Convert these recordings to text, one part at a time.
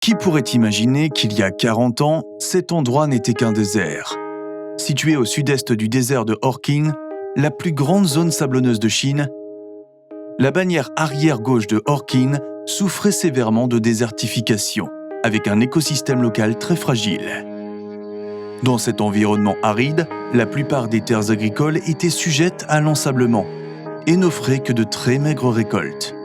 Qui pourrait imaginer qu'il y a 40 ans, cet endroit n'était qu'un désert? Situé au sud-est du désert de Orkin, la plus grande zone sablonneuse de Chine, la bannière arrière-gauche de Orkin souffrait sévèrement de désertification, avec un écosystème local très fragile. Dans cet environnement aride, la plupart des terres agricoles étaient sujettes à l'ensablement et n'offraient que de très maigres récoltes.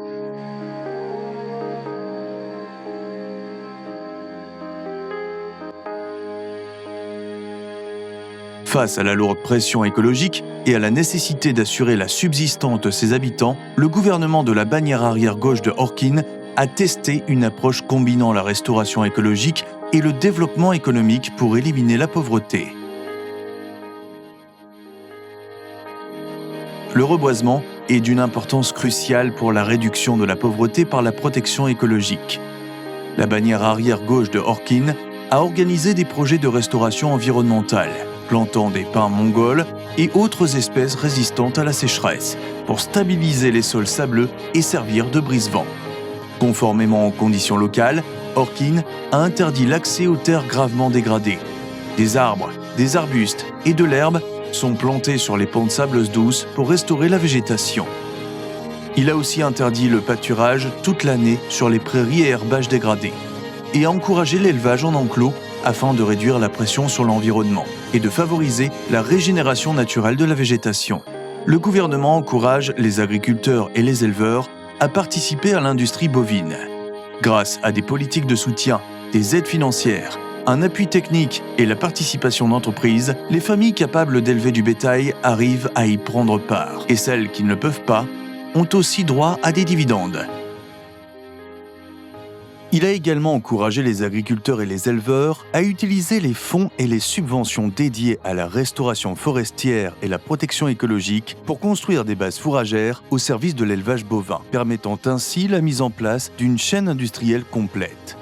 Face à la lourde pression écologique et à la nécessité d'assurer la subsistance de ses habitants, le gouvernement de la bannière arrière-gauche de Orkin a testé une approche combinant la restauration écologique et le développement économique pour éliminer la pauvreté. Le reboisement est d'une importance cruciale pour la réduction de la pauvreté par la protection écologique. La bannière arrière-gauche de Orkin a organisé des projets de restauration environnementale, plantant des pins mongols et autres espèces résistantes à la sécheresse, pour stabiliser les sols sableux et servir de brise-vent. Conformément aux conditions locales, Orkin a interdit l'accès aux terres gravement dégradées. Des arbres, des arbustes et de l'herbe sont plantés sur les pentes sableuses douces pour restaurer la végétation. Il a aussi interdit le pâturage toute l'année sur les prairies et herbages dégradés, et a encouragé l'élevage en enclos afin de réduire la pression sur l'environnement et de favoriser la régénération naturelle de la végétation. Le gouvernement encourage les agriculteurs et les éleveurs à participer à l'industrie bovine. Grâce à des politiques de soutien, des aides financières, un appui technique et la participation d'entreprises, les familles capables d'élever du bétail arrivent à y prendre part. Et celles qui ne le peuvent pas ont aussi droit à des dividendes. Il a également encouragé les agriculteurs et les éleveurs à utiliser les fonds et les subventions dédiés à la restauration forestière et la protection écologique pour construire des bases fourragères au service de l'élevage bovin, permettant ainsi la mise en place d'une chaîne industrielle complète.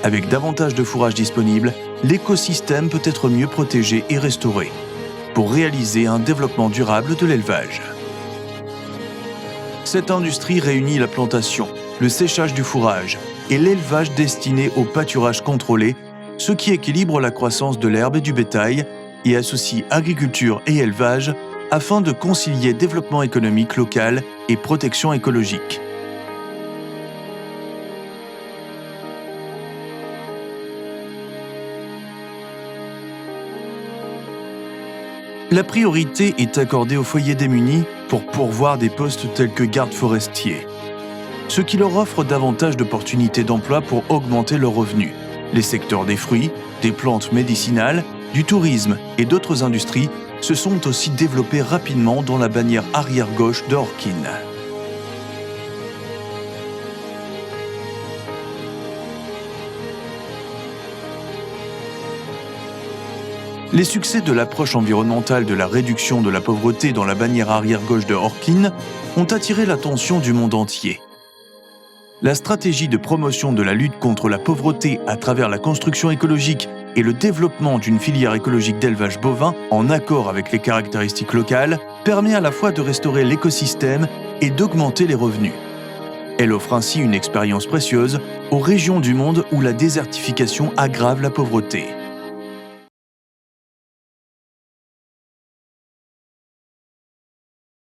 Avec davantage de fourrage disponible, l'écosystème peut être mieux protégé et restauré pour réaliser un développement durable de l'élevage. Cette industrie réunit la plantation, le séchage du fourrage et l'élevage destiné au pâturage contrôlé, ce qui équilibre la croissance de l'herbe et du bétail et associe agriculture et élevage afin de concilier développement économique local et protection écologique. La priorité est accordée aux foyers démunis pour pourvoir des postes tels que gardes forestiers, ce qui leur offre davantage d'opportunités d'emploi pour augmenter leurs revenus. Les secteurs des fruits, des plantes médicinales, du tourisme et d'autres industries se sont aussi développés rapidement dans la bannière arrière-gauche de Orkin. Les succès de l'approche environnementale de la réduction de la pauvreté dans la bannière arrière-gauche de Orkin ont attiré l'attention du monde entier. La stratégie de promotion de la lutte contre la pauvreté à travers la construction écologique et le développement d'une filière écologique d'élevage bovin en accord avec les caractéristiques locales permet à la fois de restaurer l'écosystème et d'augmenter les revenus. Elle offre ainsi une expérience précieuse aux régions du monde où la désertification aggrave la pauvreté.